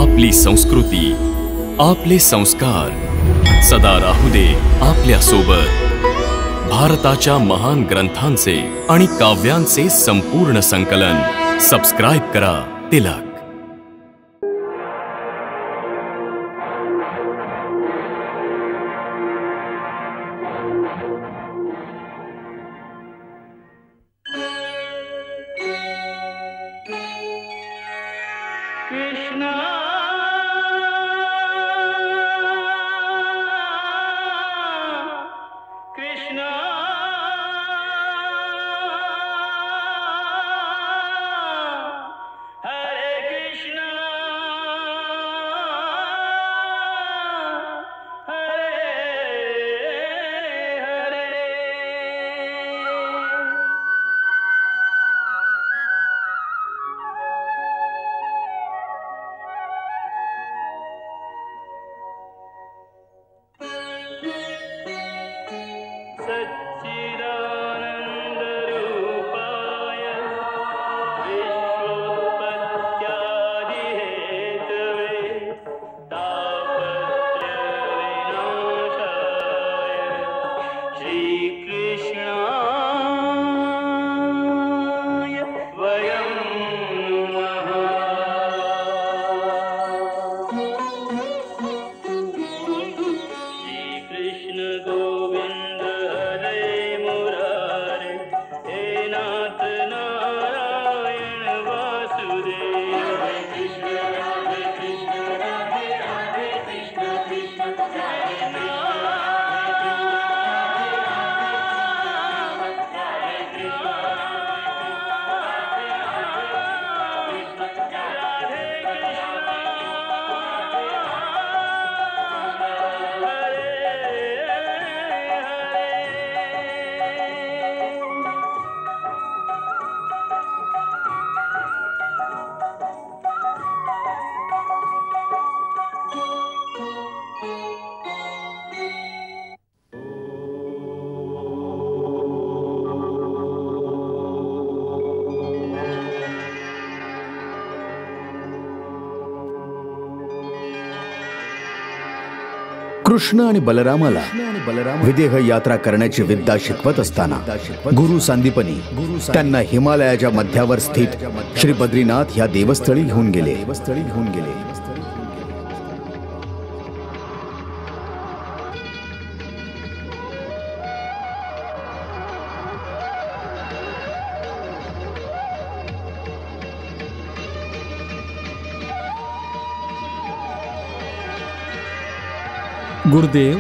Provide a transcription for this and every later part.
आपली संस्कृती, आपले संस्कार सदा राहू दे आपल्या सोबत। भारताच्या महान ग्रंथांचे आणि काव्यांचे संपूर्ण संकलन सबस्क्राइब करा तिलक। कृष्ण आणि बलरामाला विदेह यात्रा करण्याची विद्या शिकवत असताना गुरु सांदीपनी त्यांना हिमालयाच्या मध्यावर स्थित श्री बद्रीनाथ या देवस्थळी घेऊन गेले। गुरुदेव,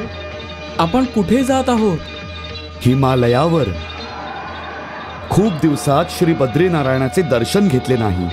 आपण कुठे जात आहोत? हिमालयावर। खूप दिवसात श्री बद्रीनारायणाचे दर्शन घेतले नाही।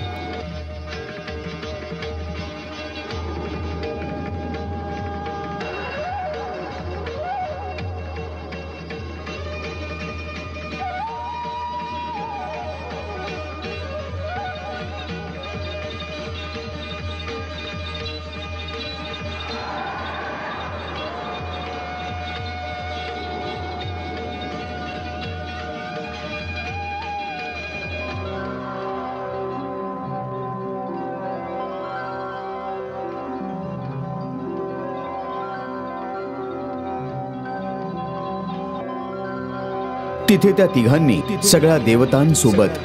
तिथे त्या तिघांनी सगळ्या देवतांसोबत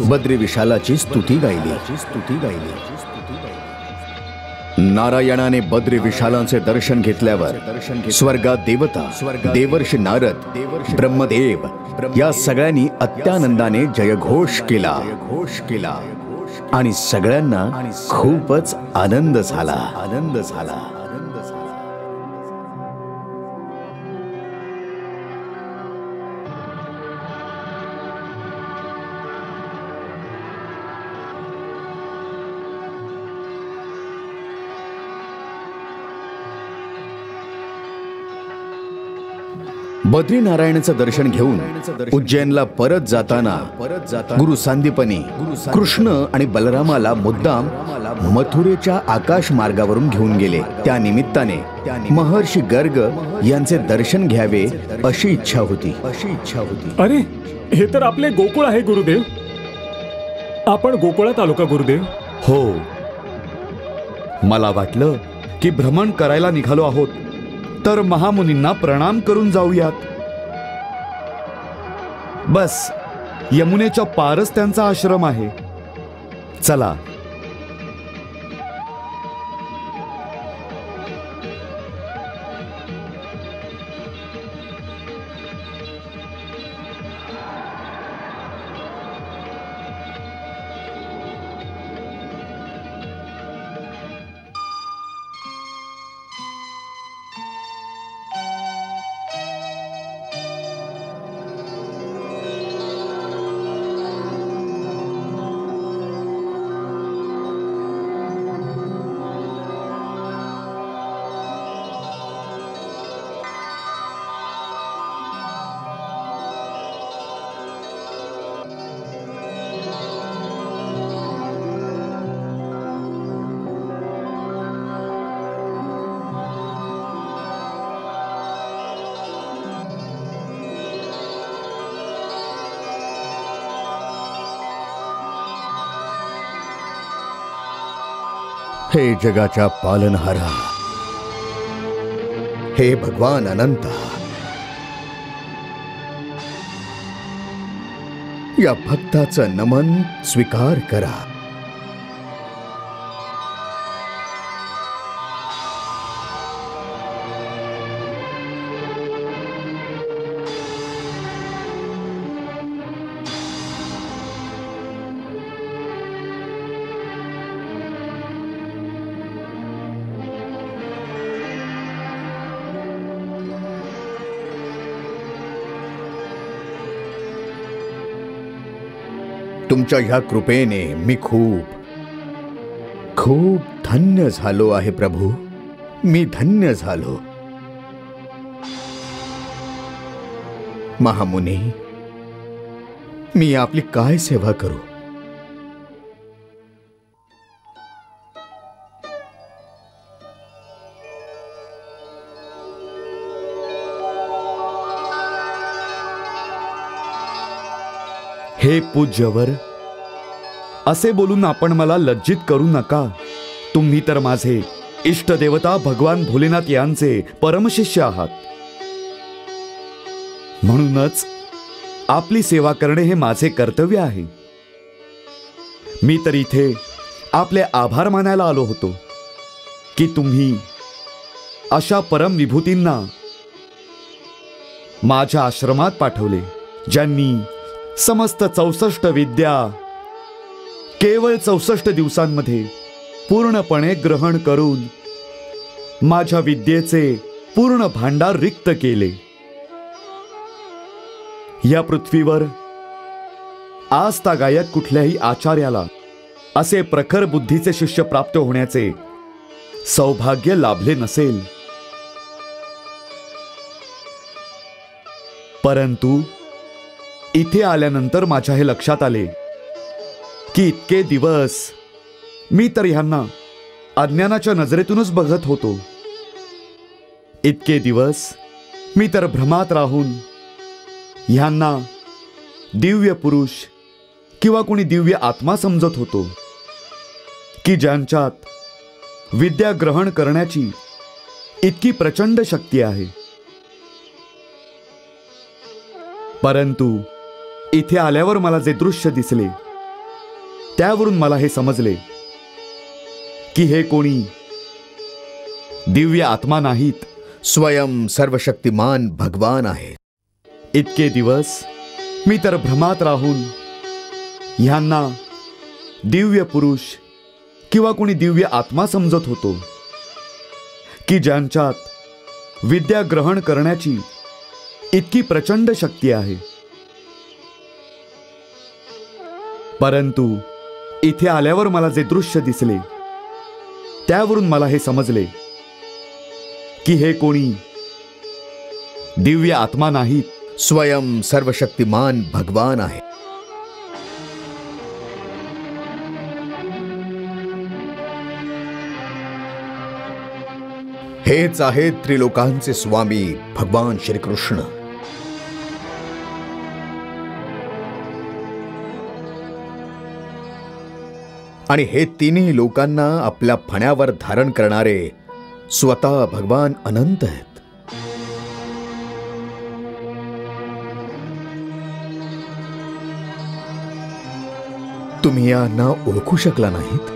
बद्री विशालाची स्तुती गायली। नारायणाने बद्री विशालाचे दर्शन घेतल्यावर स्वर्गात देवता, देवर्षी नारद, ब्रह्मदेव या सगळ्यांनी अत्यानंदाने जयघोष केला आणि सगळ्यांना खूपच आनंद झाला। बद्रीनारायणाचं दर्शन घेऊन उज्जैनला परत जाताना गुरु सांदीपनी कृष्ण आणि बलरामाला मुद्दाम मथुरेच्या आकाश मार्गावरून घेऊन गेले। त्या निमित्ताने महर्षी गर्ग यांचे दर्शन घ्यावे अशी इच्छा होती। अरे, हे तर आपले गोकुळ आहे गुरुदेव। आपण गोकुळात आलो का गुरुदेव? हो, मला वाटलं की भ्रमण करायला निघालो आहोत तर महामुनींना प्रणाम करून जाऊयात. बस यमुनेच्या पारच त्यांचा आश्रम आहे. चला. हे जगाच्या पालनहारा, हे भगवान अनंता, या भक्ताचं नमन स्वीकार करा. तुमच्या ह्या कृपेने मी खूप खूप धन्य झालो आहे प्रभू. मी धन्य झालो. महामुनी, मी आपली काय सेवा करू? हे पूज्यवर, असे बोलून आपण मला लज्जित करू नका. तुम्ही तर माझे इष्टदेवता भगवान भोलेनाथ यांचे परमशिष्य आहात. म्हणूनच आपली सेवा करणे हे माझे कर्तव्य आहे. मी तर इथे आपले आभार मानायला आलो होतो की तुम्ही अशा परम विभूतींना माझ्या आश्रमात पाठवले, ज्यांनी समस्त 64 विद्या केवळ 64 दिवसांमध्ये पूर्णपणे ग्रहण करून माझ्या विद्येचे पूर्ण भांडार रिक्त केले. या पृथ्वीवर आजतागायत कुठल्याही आचार्याला असे प्रखर बुद्धीचे शिष्य प्राप्त होण्याचे सौभाग्य लाभले नसेल. परंतु इथे आल्यानंतर माझ्या हे लक्षात आले की इतके दिवस मी तर ह्यांना अज्ञानाच्या नजरेतूनच बघत होतो. इतके दिवस मी तर भ्रमात राहून ह्यांना दिव्य पुरुष किंवा कोणी दिव्य आत्मा समजत होतो की ज्यांच्यात विद्या ग्रहण करण्याची इतकी प्रचंड शक्ती आहे. परंतु इथे आल्यावर मला जे दृश्य दिसले त्यावरून मला हे समजले की हे कोणी दिव्य आत्मा नाहीत, स्वयं सर्वशक्तिमान भगवान आहे. इतके दिवस मी तर भ्रमात राहून ह्यांना दिव्य पुरुष किंवा कोणी दिव्य आत्मा समजत होतो की ज्यांच्यात विद्या ग्रहण करण्याची इतकी प्रचंड शक्ती आहे. परंतु इथे आल्यावर मला जे दृश्य दिसले त्यावरून मला हे समजले की हे कोणी दिव्य आत्मा नाहीत, स्वयं सर्वशक्तिमान भगवान आहे. हेच आहेत त्रिलोकांचे स्वामी भगवान श्रीकृष्ण. आणि हे तिन्ही लोकांना आपल्या फण्यावर धारण करणारे स्वतः भगवान अनंत आहेत. तुम्ही यांना ओळखू शकला नाहीत?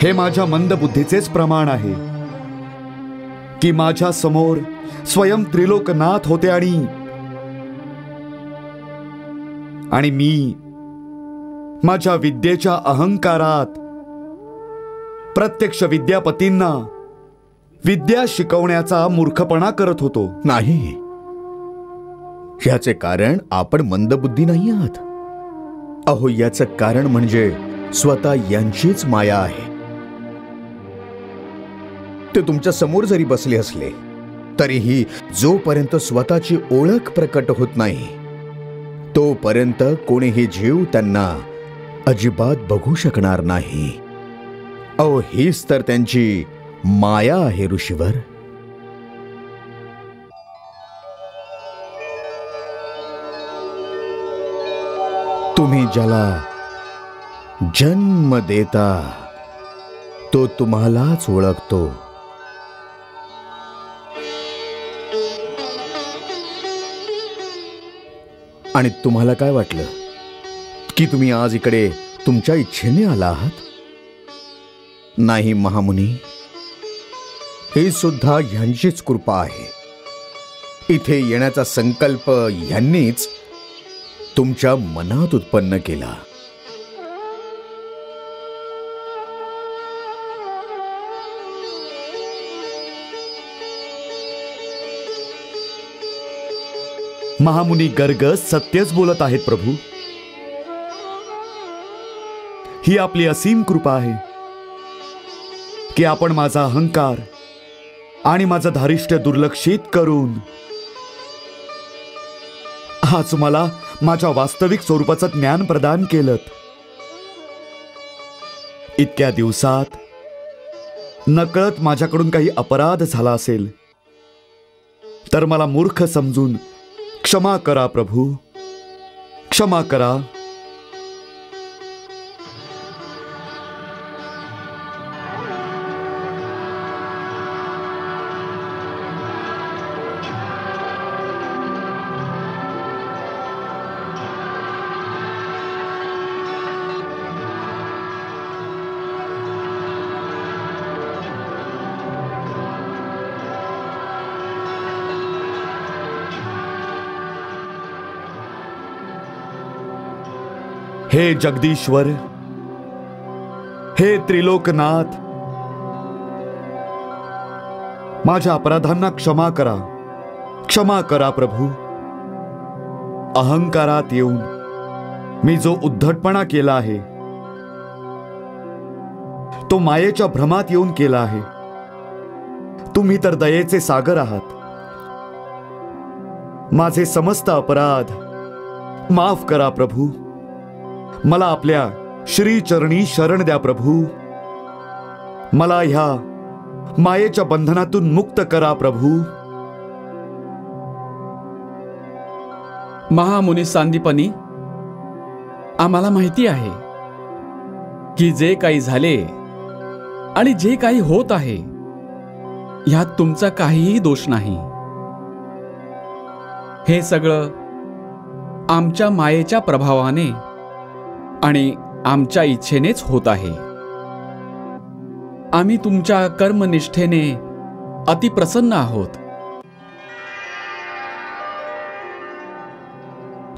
हे माझ्या मंद बुद्धीचेच प्रमाण आहे की माझ्या समोर स्वयं त्रिलोकनाथ होते आणि मी माझ्या विद्येच्या अहंकारात प्रत्यक्ष विद्यापतींना विद्या शिकवण्याचा मूर्खपणा करत होतो. नाही, याचे कारण आपण मंदबुद्धी नाही आहात. अहो, याचं कारण म्हणजे स्वतः यांचीच माया आहे. ते तुमच्या समोर जरी बसले असले तरीही जोपर्यंत स्वतःची ओळख प्रकट होत नाही तोपर्यंत कोणीही जीव त्यांना अजिबात बघू शकणार नाही. अहो, हीच तर त्यांची माया आहे ऋषीवर. तुम्ही ज्याला जन्म देता तो तुम्हालाच ओळखतो. आणि तुम्हाला काय वाटलं की तुम्ही आज इकडे तुमच्या इच्छेने आला आहात? नाही महामुनी, ही सुद्धा ह्यांचीच कृपा आहे. इथे येण्याचा संकल्प ह्यांनीच तुमच्या मनात उत्पन्न केला. महामुनी गर्ग सत्यच बोलत आहेत प्रभू. ही आपली असीम कृपा आहे की आपण माझा अहंकार आणि माझं धारिष्ट्य दुर्लक्षित करून आज मला माझ्या वास्तविक स्वरूपाचं ज्ञान प्रदान केलं. इतक्या दिवसात नकळत माझ्याकडून काही अपराध झाला असेल तर मला मूर्ख समजून क्षमा करा प्रभू, क्षमा करा. हे जगदीश्वर, हे त्रिलोकनाथ, माझ्या अपराधांना क्षमा करा, क्षमा करा प्रभू. अहंकारात येऊन मी जो उद्धटपणा केला आहे तो मायेच्या भ्रमात येऊन केला आहे. तुम्ही तर दयेचे सागर आहात. माझे समस्त अपराध माफ करा प्रभू. मला आपल्या श्री चरणी शरण द्या प्रभू. मला ह्या मायेच्या बंधनातून मुक्त करा प्रभू. महामुनी सांदीपनी, आम्हाला माहिती आहे की जे काही झाले आणि जे काही होत आहे ह्यात तुमचा काहीही दोष नाही. हे सगळं आमच्या मायेच्या प्रभावाने आणि आमच्या इच्छेनेच होत आहे. आम्ही तुमच्या कर्मनिष्ठेने अतिप्रसन्न आहोत.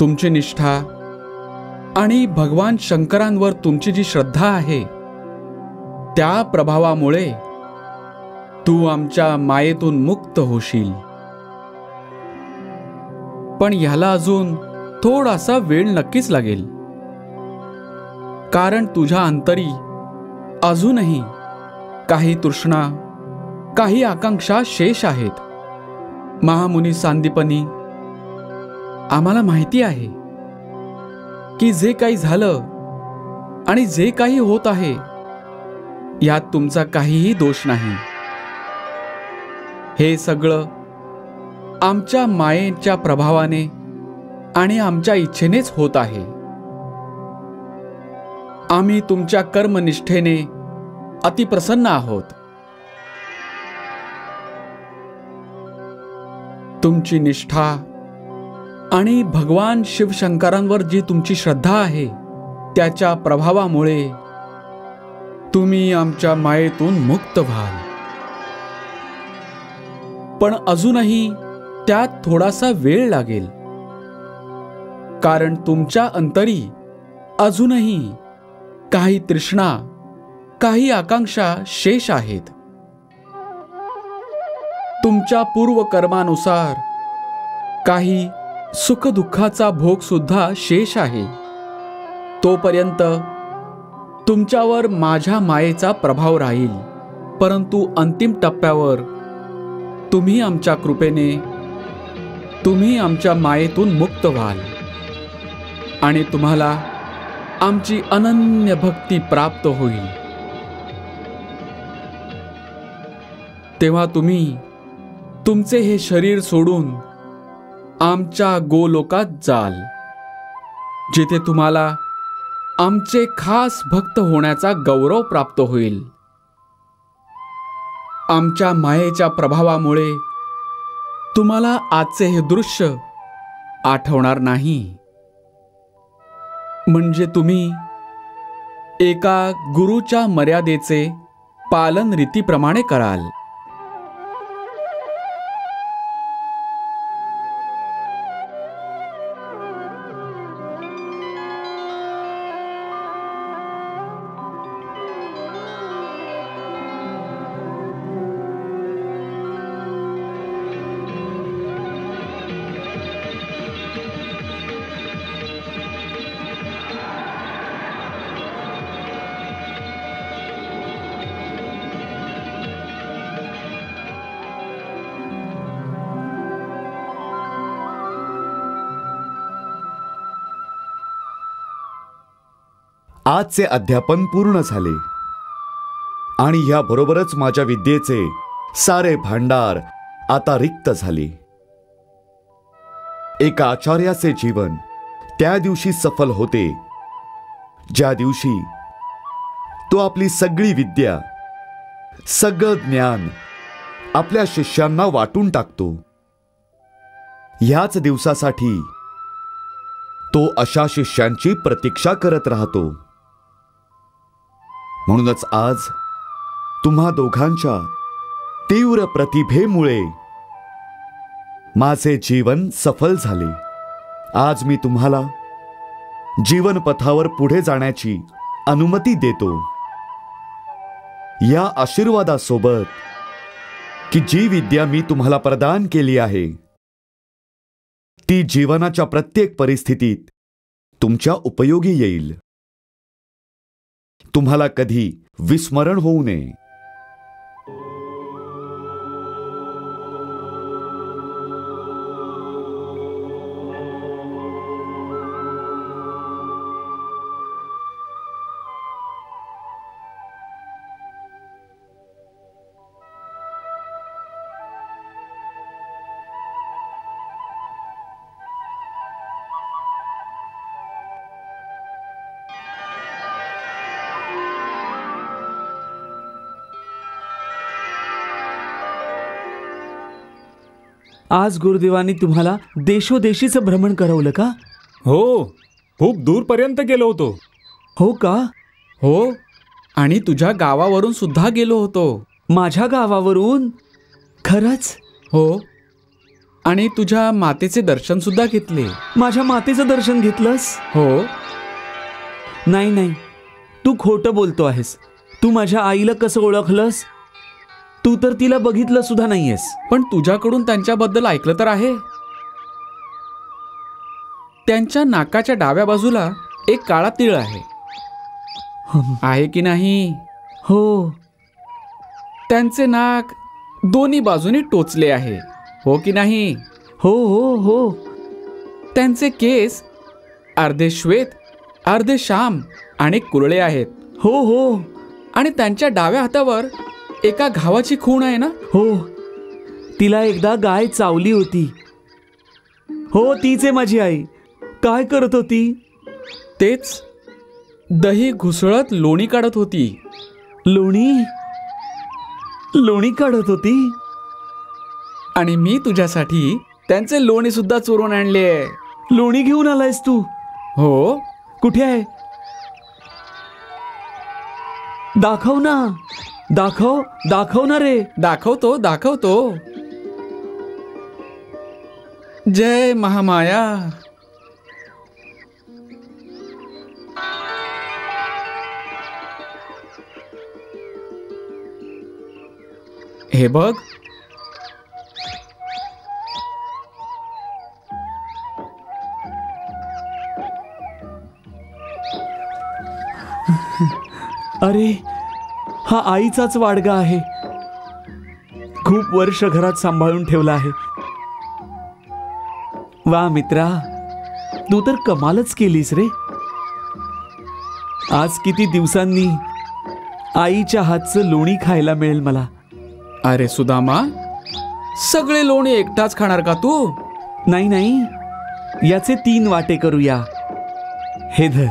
तुमची निष्ठा आणि भगवान शंकरांवर तुमची जी श्रद्धा आहे त्या प्रभावामुळे तू आमच्या मायेतून मुक्त होशील. पण ह्याला अजून थोडासा वेळ नक्कीच लागेल, कारण तुझ्या अंतरी अजूनही काही तृष्णा, काही आकांक्षा शेष आहेत. महामुनी सांदीपनी, आम्हाला माहिती आहे की जे काही झालं आणि जे काही होत आहे यात तुमचा काहीही दोष नाही. हे सगळं आमच्या मायेच्या प्रभावाने आणि आमच्या इच्छेनेच होत आहे. आम्ही तुमच्या कर्मनिष्ठेने अतिप्रसन्न आहोत. तुमची निष्ठा आणि भगवान शिवशंकरांवर जी तुमची श्रद्धा आहे त्याच्या प्रभावामुळे तुम्ही आमच्या मायेतून मुक्त व्हाल. पण अजूनही त्यात थोडासा वेळ लागेल, कारण तुमच्या अंतरी अजूनही काही तृष्णा, काही आकांक्षा शेष आहेत. तुमच्या पूर्वकर्मानुसार काही सुखदुःखाचा भोग सुद्धा शेष आहे. तोपर्यंत तुमच्यावर माझ्या मायेचा प्रभाव राहील. परंतु अंतिम टप्प्यावर तुम्ही आमच्या कृपेने तुम्ही आमच्या मायेतून मुक्त व्हाल आणि तुम्हाला आमची अनन्य भक्ती प्राप्त होईल. तेव्हा तुम्ही तुमचे हे शरीर सोडून आमच्या गोलोकात जाल, जिथे तुम्हाला आमचे खास भक्त होण्याचा गौरव प्राप्त होईल. आमच्या मायेच्या प्रभावामुळे तुम्हाला आजचे हे दृश्य आठवणार नाही. म्हणजे तुम्ही एका गुरुच्या मर्यादेचे पालन रीतीप्रमाणे कराल. आजचे अध्यापन पूर्ण झाले आणि ह्याबरोबरच माझ्या विद्येचे सारे भांडार आता रिक्त झाले. एका आचार्याचे जीवन त्या दिवशी सफल होते ज्या दिवशी तो आपली सगळी विद्या, सगळं ज्ञान आपल्या शिष्यांना वाटून टाकतो. ह्याच दिवसासाठी तो अशा शिष्यांची प्रतीक्षा करत राहतो. म्हणूनच आज तुम्हा दोघांच्या तीव्र प्रतिभेमुळे माझे जीवन सफल झाले. आज मी तुम्हाला जीवनपथावर पुढे जाण्याची अनुमती देतो. या आशीर्वादासोबत की जी विद्या मी तुम्हाला प्रदान केली आहे ती जीवनाच्या प्रत्येक परिस्थितीत तुमच्या उपयोगी येईल. तुम्हाला कधी विस्मरण होऊ नये. आज गुरुदेवांनी तुम्हाला देशोदेशीचं भ्रमण करवलं का? हो, खूप दूरपर्यंत गेलो होतो. हो का? हो, आणि तुझ्या गावावरून सुद्धा गेलो होतो. माझ्या गावावरून? खरंच? हो, आणि तुझ्या मातेचे दर्शन सुद्धा घेतले. माझ्या मातेचं दर्शन घेतलंस? हो. नाही नाही, तू खोटं बोलतो आहेस. तू माझ्या आईला कसं ओळखलंस? तू तर तिला बघितलं सुद्धा नाहीयेस. पण तुझ्याकडून त्यांच्याबद्दल ऐकलं तर आहे. त्यांच्या नाकाच्या डाव्या बाजूला एक काळा तिळ आहे. आहे की नाही? हो. त्यांचे नाक दोन्ही बाजूनी टोचले आहे. हो की नाही? हो हो हो. त्यांचे केस अर्धे श्वेत, अर्धे श्याम आणि कुरळे आहेत. हो हो. आणि त्यांच्या डाव्या हातावर एका घावाची खूण आहे ना? हो, तिला एकदा गाय चावली होती. हो, तीच आहे माझी आई. काय करत होती? तेच, दही घुसळत लोणी काढत होती. लोणी काढत होती. आणि मी तुझ्यासाठी त्यांचे लोणी सुद्धा चोरून आणले. लोणी घेऊन आलायस तू? हो. कुठे आहे? दाखव ना, दाखव ना रे. दाखवतो. जय महामाया. हे बघ. अरे, हा आईचाच वाडगा आहे. खूप वर्ष घरात सांभाळून ठेवला आहे. वा मित्रा, तू तर कमालच केलीस रे. आज किती दिवसांनी आईच्या हातचं लोणी खायला मिळेल मला. अरे सुदामा, सगळे लोणी एकटाच खाणार का तू? नाही, याचे 3 वाटे करूया. हे धर,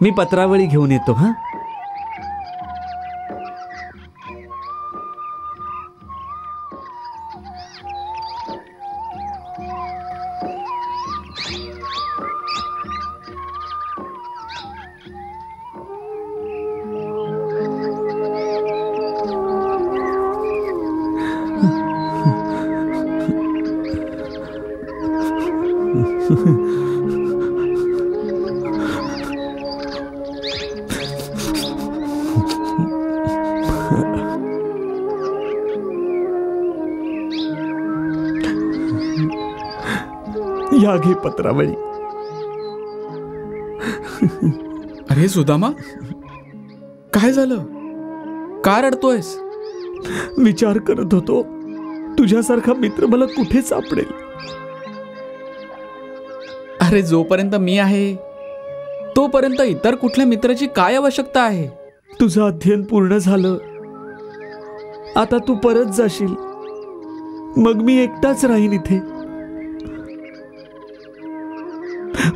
मी पत्रावळी घेऊन येतो. हा, या घे पत्रावळी. अरे सुदामा, काय झालं? का रडतोयस? विचार करत होतो, तुझ्यासारखा मित्र मला कुठे सापडेल. अरे, जोपर्यंत मी आहे तोपर्यंत इतर कुठल्या मित्राची काय आवश्यकता आहे? तुझं अध्ययन पूर्ण झालं, आता तू परत जाशील. मग मी एकटाच राहीन इथे.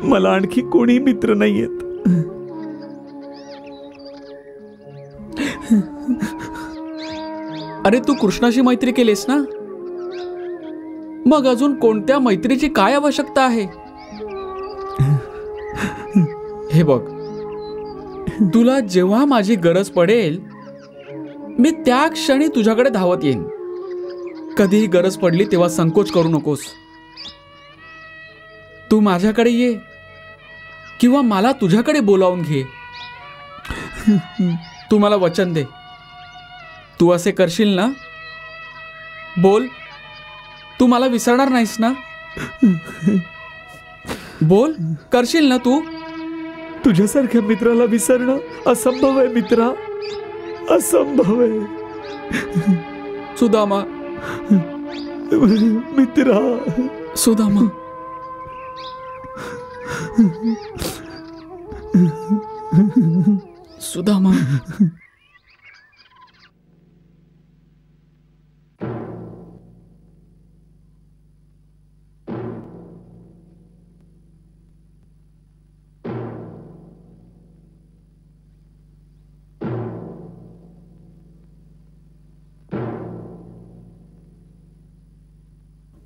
मला आणखी कोणी मित्र नाहीयेत. अरे, तू कृष्णाशी मैत्री केलीस ना? मग अजून कोणत्या मैत्रीची काय आवश्यकता आहे? हे बघ, तुला जेव्हा माझी गरज पडेल मी त्या क्षणी तुझ्याकडे धावत येईन. कधीही गरज पडली तेव्हा संकोच करू नकोस. तू माझ्याकडे ये किंवा मला तुझ्याकडे बोलावून घे. तू मला वचन दे, तू असे करशील ना? बोल, तू मला विसरणार नाहीस ना? बोल, करशील ना तू? तुझ्यासारख्या मित्राला विसरणं असंभव आहे मित्रा, असंभव आहे. सुदामा, मित्रा, सुदामा. सुदामा.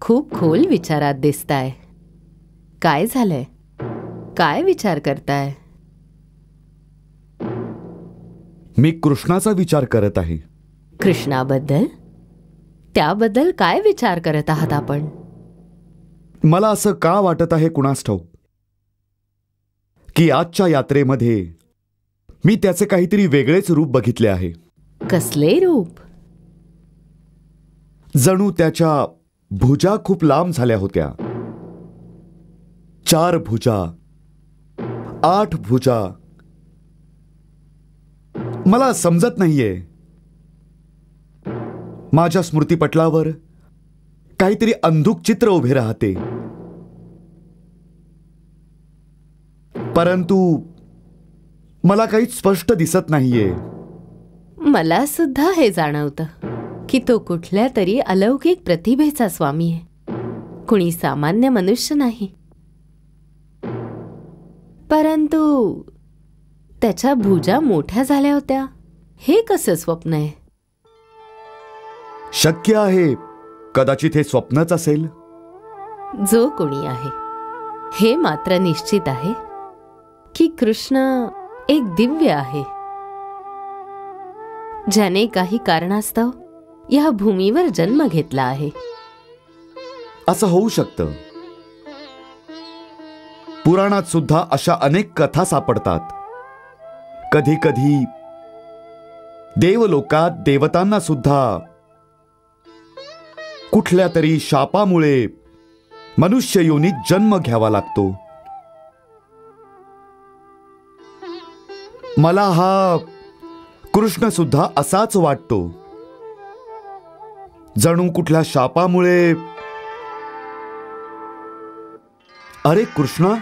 खूप खोल विचारात दिसताय. काय झालंय? काय विचार करताय? मी कृष्णाचा विचार करत आहे. कृष्णाबद्दल? त्याबद्दल काय विचार करत आहात आपण? मला असं का वाटत आहे कुणास ठाऊक, की आजच्या यात्रेमध्ये मी त्याचे काहीतरी वेगळेच रूप बघितले आहे. कसले रूप? जणू त्याच्या भुजा खूप लांब झाल्या होत्या. 4 भुजा, 8 भुजा. मला समजत नाहीये. माझ्या स्मृतीपटलावर काहीतरी अंधुक चित्र उभे राहते, परंतु मला काही स्पष्ट दिसत नाहीये. मला सुद्धा हे जाणवतं की तो कुठल्या तरी अलौकिक प्रतिभेचा स्वामी आहे, कुणी सामान्य मनुष्य नाही. परंतु त्याच्या भुजा मोठ्या झाल्या होत्या, हे कसं स्वप्न आहे? शक्य आहे कदाचित हे स्वप्नच असेल. जो कोणी आहे, हे मात्र निश्चित आहे की कृष्ण एक दिव्य आहे, ज्याने काही कारणास्तव या भूमीवर जन्म घेतला आहे. असं होऊ शकतं. पुराणात सुद्धा अशा अनेक कथा सापडतात. कधी कधी देवलोकात देवतांना सुद्धा कुठल्या तरी शापामुळे मनुष्य योनीत जन्म घ्यावा लागतो. मला हा कृष्ण सुद्धा असाच वाटतो. जणू कुठल्या शापामुळे. अरे कृष्णा,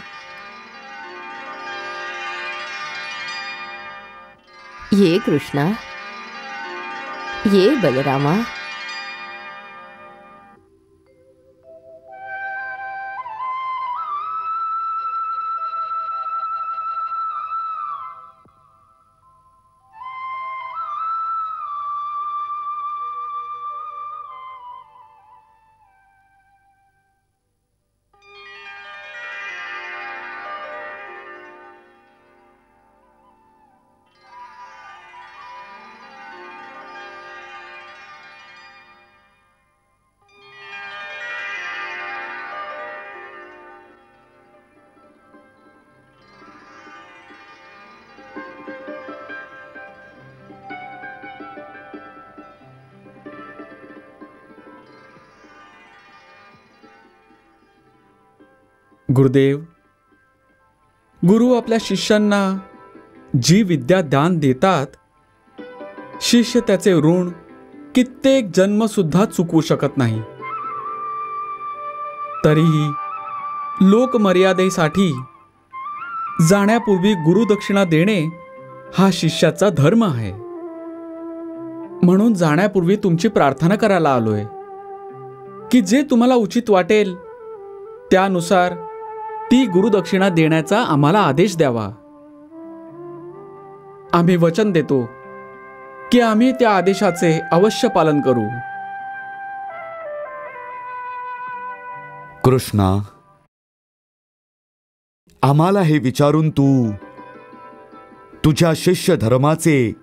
ये कृष्णा, ये बलरामा. गुरुदेव, गुरु आपल्या शिष्यांना जी विद्या दान देतात, शिष्य त्याचे ऋण कित्येक जन्म सुद्धा चुकवू शकत नाही. तरीही लोकमर्यादेसाठी जाण्यापूर्वी गुरुदक्षिणा देणे हा शिष्याचा धर्म आहे. म्हणून जाण्यापूर्वी तुमची प्रार्थना करायला आलोय की जे तुम्हाला उचित वाटेल त्यानुसार ती गुरुदक्षिणा देण्याचा आम्हाला आदेश द्यावा. आम्ही वचन देतो की आम्ही त्या आदेशाचे अवश्य पालन करू. कृष्णा, आम्हाला हे विचारून तू तुझ्या शिष्य धर्माचे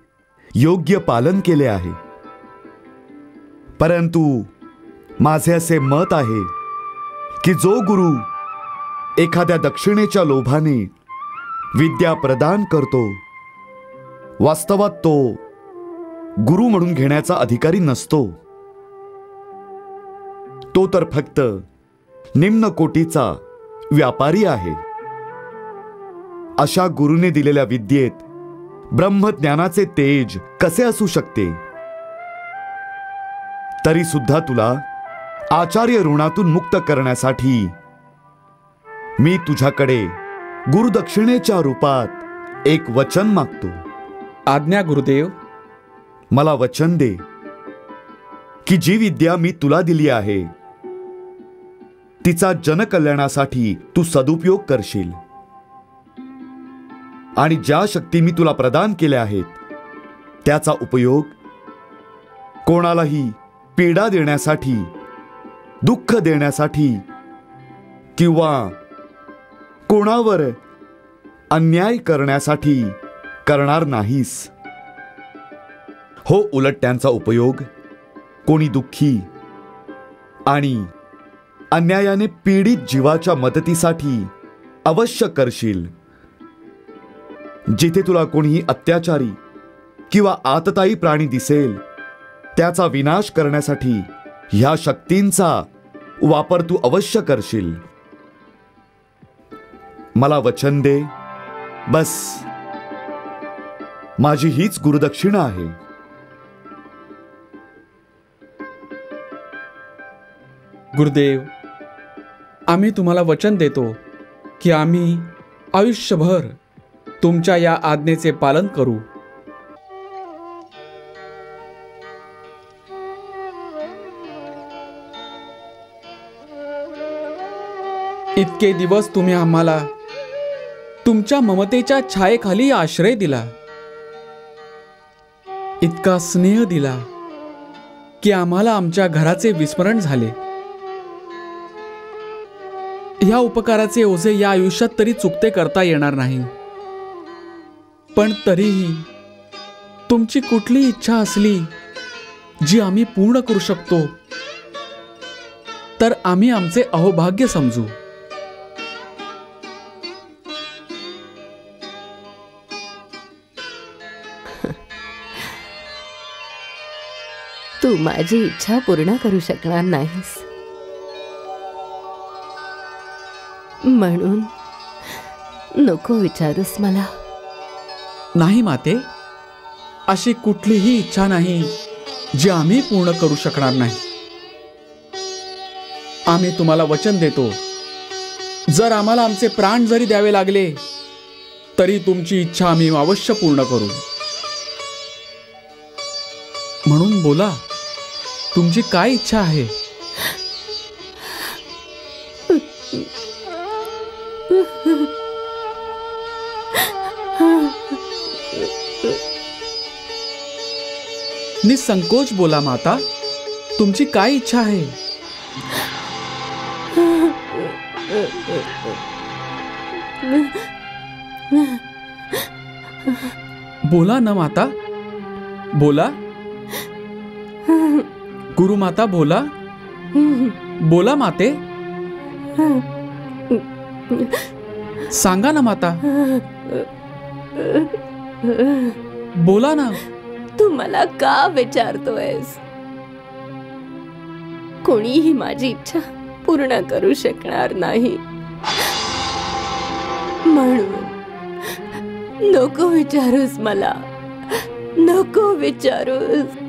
योग्य पालन केले आहे. परंतु माझे असे मत आहे की जो गुरु एखाद्या दक्षिणेच्या लोभाने विद्या प्रदान करतो, वास्तवात तो गुरु म्हणून घेण्याचा अधिकारी नसतो. तो तर फक्त निम्न कोटीचा व्यापारी आहे. अशा गुरुने दिलेल्या विद्येत ब्रह्मज्ञानाचे तेज कसे असू शकते? तरी सुद्धा तुला आचार्य ऋणातून मुक्त करण्यासाठी मी तुझ्याकडे गुरुदक्षिणेच्या रूपात एक वचन मागतो. आज्ञा गुरुदेव. मला वचन दे की जी विद्या मी तुला दिली आहे तिचा जनकल्याणासाठी तू सदुपयोग करशील, आणि ज्या शक्ती मी तुला प्रदान केल्या आहेत त्याचा उपयोग कोणालाही पीडा देण्यासाठी, दुःख देण्यासाठी किंवा कोणावर अन्याय करण्यासाठी करणार नाहीस. हो, उलट त्यांचा उपयोग कोणी दुःखी आणि अन्यायाने पीडित जीवाच्या मदतीसाठी अवश्य करशील. जिथे तुला कोणीही अत्याचारी किंवा आततायी प्राणी दिसेल त्याचा विनाश करण्यासाठी ह्या शक्तींचा वापर तू अवश्य करशील. मला वचन दे, बस. माझी हीच गुरुदक्षिणा आहे. गुरुदेव, आम्ही तुम्हाला वचन देतो की आम्ही आयुष्यभर तुमच्या या आज्ञेचे पालन करू. इतके दिवस तुम्ही आम्हाला तुमच्या ममतेच्या छायेखाली आश्रय दिला, इतका स्नेह दिला की आम्हाला आमच्या घराचे विस्मरण झाले. या उपकाराचे ओझे या आयुष्यात तरी चुकते करता येणार नाही. पण तरीही तुमची कुठली इच्छा असली जी आम्ही पूर्ण करू शकतो तर आम्ही आमचे अहोभाग्य समजू. तू माझी इच्छा पूर्ण करू शकणार नाहीस, म्हणून नको विचारूस मला. नाही माते, अशी कुठलीही इच्छा नाही जी आम्ही पूर्ण करू शकणार नाही. आम्ही तुम्हाला वचन देतो, जर आम्हाला आमचे प्राण जरी द्यावे लागले तरी तुमची इच्छा आम्ही अवश्य पूर्ण करू. म्हणून बोला, तुमची काय इच्छा आहे? निसंकोच बोला माता, तुमची काय इच्छा आहे? बोला ना माता, बोला. गुरु माता बोला, बोला माते, सांगा ना माता, बोला ना. तू मला का विचारतोयस? कोणीही माझी इच्छा पूर्ण करू शकणार नाही, म्हणून नको विचारूस मला. नको विचारूस,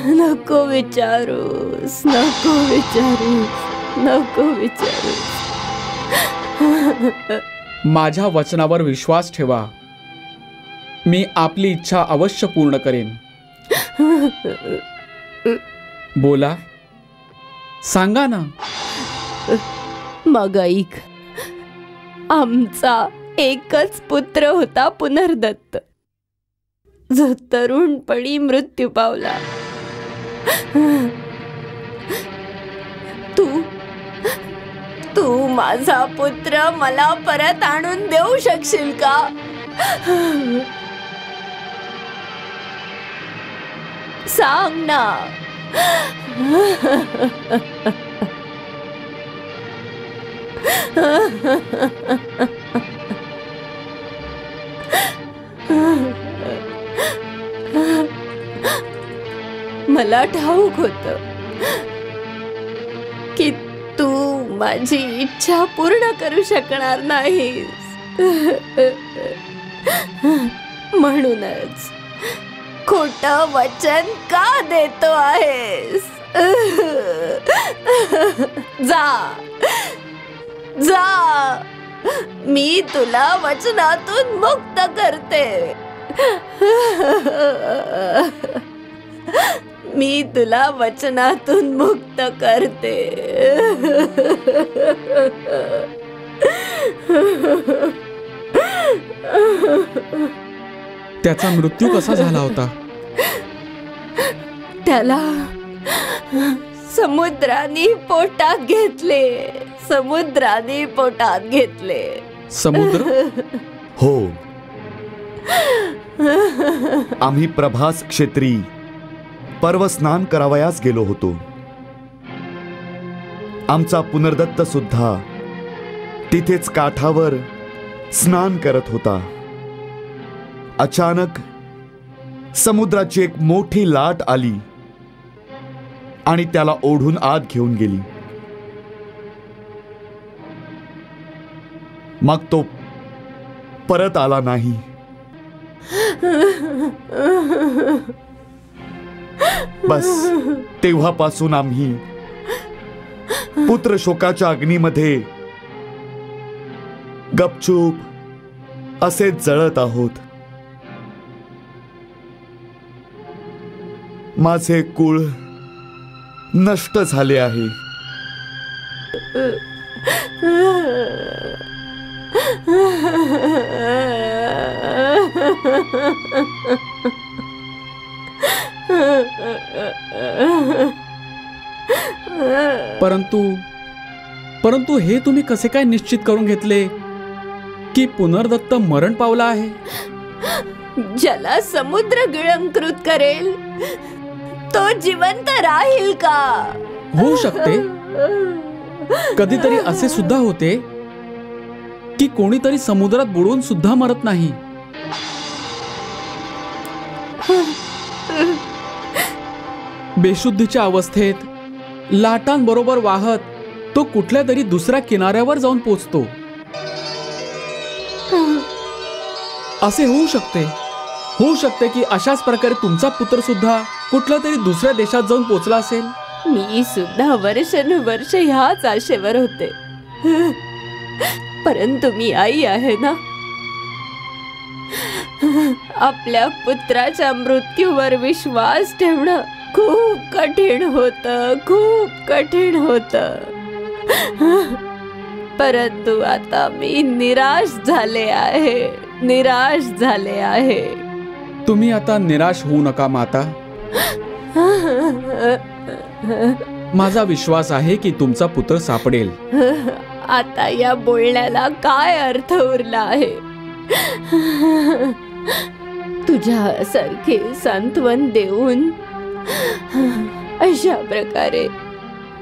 नको विचारूस, नको विचारूस, नको विचारूस. माझ्या वचनावर विश्वास ठेवा. मी आपली इच्छा अवश्य पूर्ण करेन. बोला, सांगा ना. मग ऐक. आमचा एकच पुत्र होता पुनर्दत्त, जो तरुणपणी मृत्यू पावला. तू माझा पुत्र मला परत आणून देऊ शकशील का? सांग ना. मला ठाऊक होतं की तू माझी इच्छा पूर्ण करू शकणार नाहीस, म्हणूनच खोटं वचन का देतो आहेस? जा जा, मी तुला वचनातून मुक्त करते. मी तुला वचनातून मुक्त करते. त्याचा मृत्यू कसा झाला होता? त्याला समुद्राने पोटात घेतले. समुद्राने पोटात घेतले. समुद्र? हो, आम्ही प्रभास क्षेत्री पर्व स्नान करावयास गेलो होतो. आमचा पुनर्दत्त सुद्धा तिथेच काठावर स्नान करत होता. अचानक समुद्राची एक मोठी लाट आली आणि त्याला ओढून आत घेऊन गेली. मग तो परत आला नाही. बस तेव्हापासून आम्ही पुत्र शोकाच्या अग्नीमध्ये गपचूप असेच जळत आहोत. माझे कुळ नष्ट झाले आहे. परंतु हे तुम्ही कसे काय निश्चित करून घेतले की पुनर्दत्त मरण पावला आहे? ज्याला समुद्र गिळंकृत करेल तो जिवंत राहील का? होऊ शकते. कधीतरी असे सुद्धा होते की कोणीतरी समुद्रात बुडून सुद्धा मरत नाही. बेशुद्धीच्या अवस्थेत लाटांबरोबर वाहत तो कुठल्या तरी दुसऱ्या किनाऱ्यावर जाऊन पोचतो. असे होऊ शकते की अशाच प्रकारे तुमचा पुत्र सुद्धा कुठल्या तरी दुसऱ्या देशात जाऊन पोचला असेल. मी सुद्धा वर्षानुवर्ष ह्याच आशेवर होते, परंतु मी आई आहे ना. आपल्या पुत्राच्या मृत्यूवर विश्वास ठेवणं खूप कठीण होतं. परंतु आता मी निराश झाले आहे. तुम्ही आता निराश होऊ नका माता. माझा विश्वास आहे की तुमचा पुत्र सापडेल. आता या बोलण्याला काय अर्थ उरला आहे? तुझ्यासारखे सांत्वन देऊन अशा प्रकारे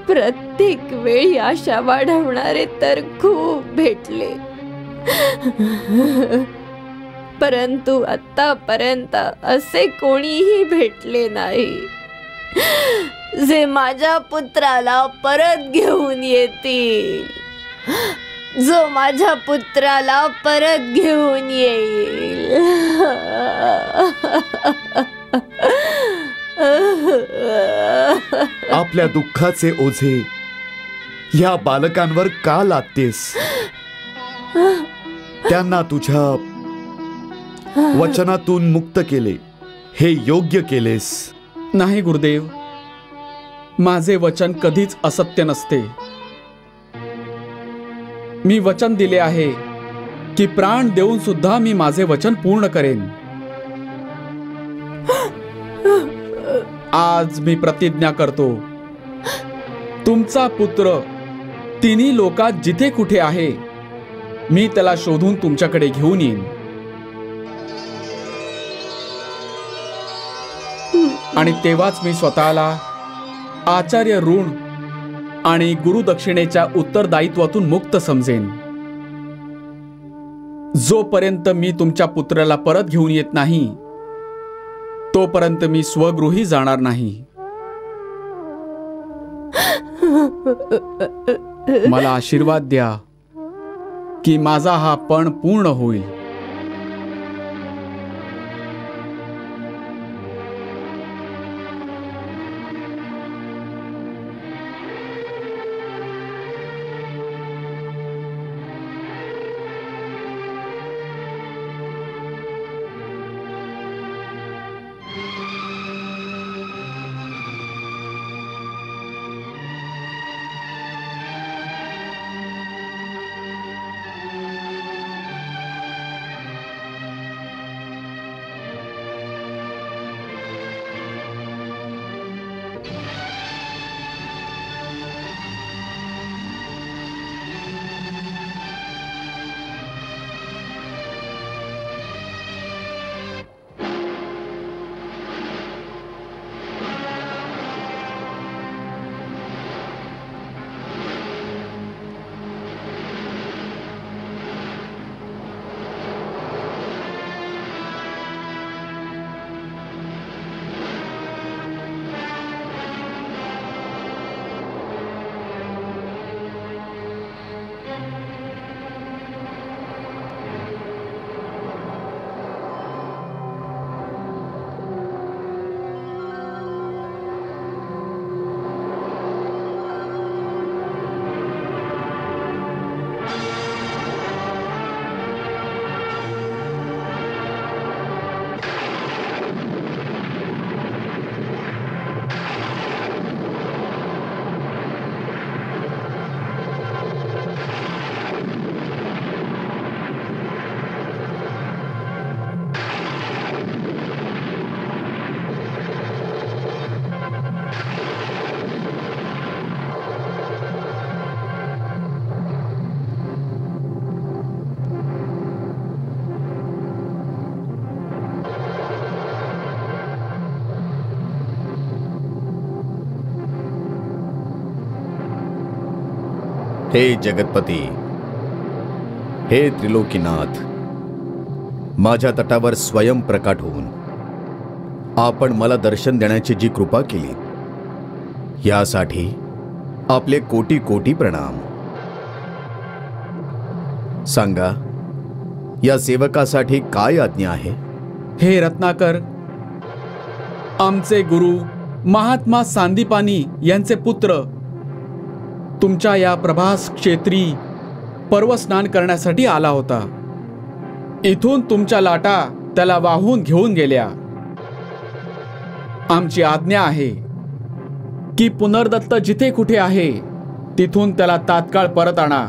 प्रत्येक वेळी आशा वाढवणारे तर खूप भेटले, परंतु आतापर्यंत असे कोणीही भेटले नाही जे माझ्या पुत्राला परत घेऊन येतील, जो माझ्या पुत्राला परत घेऊन येईल. आपल्या दुःखाचे ओझे या बालकांवर का लादतेस? त्यांना तुझ्या वचनातून मुक्त केले, हे योग्य केलेस. नाही गुरुदेव, माझे वचन कधीच असत्य नसते. मी वचन दिले आहे की प्राण देऊन सुद्धा मी माझे वचन पूर्ण करेन. आज मी प्रतिज्ञा करतो, तुमचा पुत्र तिन्ही लोकात जिथे कुठे आहे मी त्याला शोधून तुमच्याकडे घेऊन येईन. आणि तेव्हाच मी स्वतःला आचार्य ऋण आणि गुरुदक्षिणेच्या उत्तरदायित्वातून मुक्त समजेन. जोपर्यंत मी तुमच्या पुत्राला परत घेऊन येत नाही तोपर्यंत मी स्वगृही जाणार नाही. मला आशीर्वाद द्या की माझा हा पण पूर्ण होईल. हे जगतपती, हे त्रिलोकीनाथ, माझ्या तटावर स्वयं प्रकट होऊन आपण मला दर्शन देण्याची जी कृपा केली, यासाठी आपले कोटी कोटी प्रणाम. सांगा, या सेवकासाठी काय आज्ञा आहे? हे रत्नाकर, आमचे गुरु महात्मा सांदीपानी यांचे पुत्र तुमच्या या प्रभास क्षेत्री पर्वस्नान करण्यासाठी आला होता. इथून तुमच्या लाटा त्याला वाहून घेऊन गेल्या. आमची आज्ञा आहे की पुनर्दत्त जिथे कुठे आहे तिथून त्याला तात्काळ परत आणा.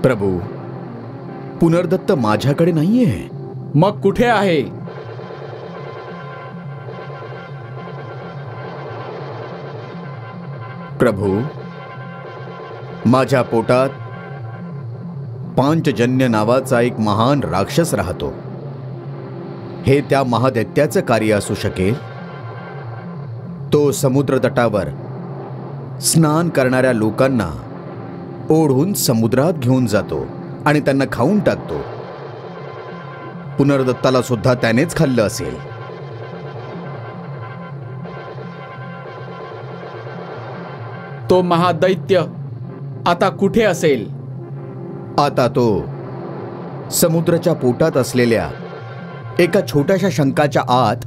प्रभू, पुनर्दत्त माझ्याकडे नाहीये. मग कुठे आहे? प्रभू, माझ्या पोटात पांचजन्य नावाचा एक महान राक्षस राहतो. हे त्या महादैत्याचं कार्य असू शकेल. तो समुद्र तटावर स्नान करणाऱ्या लोकांना ओढून समुद्रात घेऊन जातो आणि त्यांना खाऊन टाकतो. पुनर्दत्ताला सुद्धा त्यानेच खाल्लं असेल. तो महादैत्य आता कुठे असेल? आता तो समुद्राच्या पोटात असलेल्या एका छोट्याशा शंखाच्या आत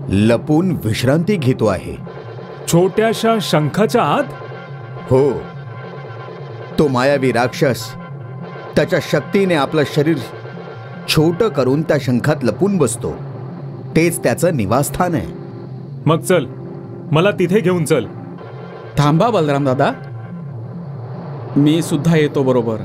लपून विश्रांती घेतो आहे. छोट्याशा शंखाच्या आत? हो, तो मायावी राक्षस त्याच्या शक्तीने आपलं शरीर छोटं करून त्या शंखात लपून बसतो. तेच त्याचं निवासस्थान आहे. मग चल, मला तिथे घेऊन चल. थांबा बलराम दादा, मी सुद्धा येतो बरोबर.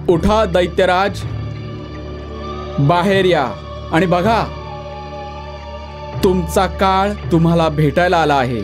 उठा दैत्यराज, बाहेर या आणि बघा, तुमचा काळ तुम्हाला भेटायला आला आहे.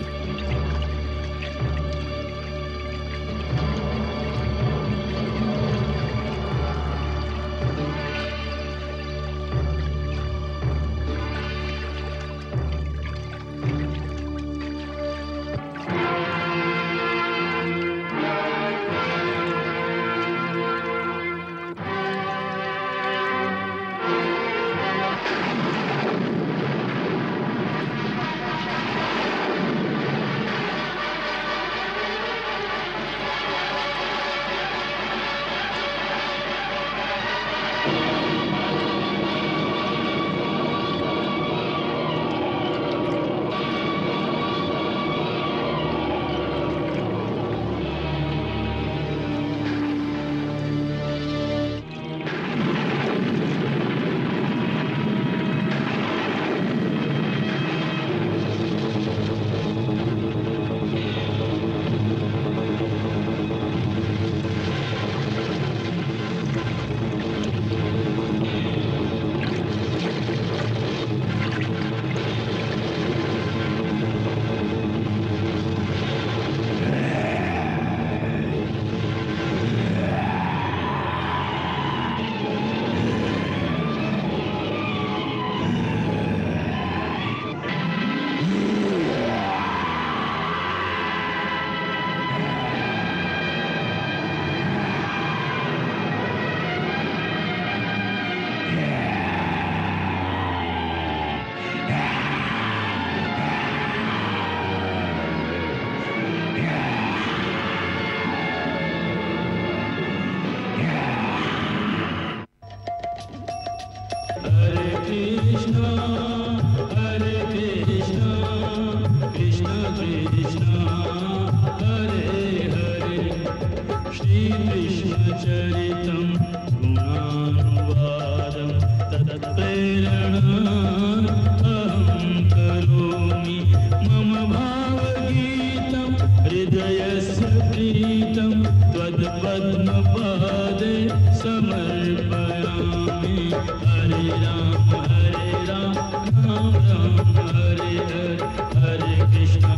Hare Krishna,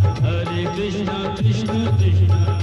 Krishna Krishna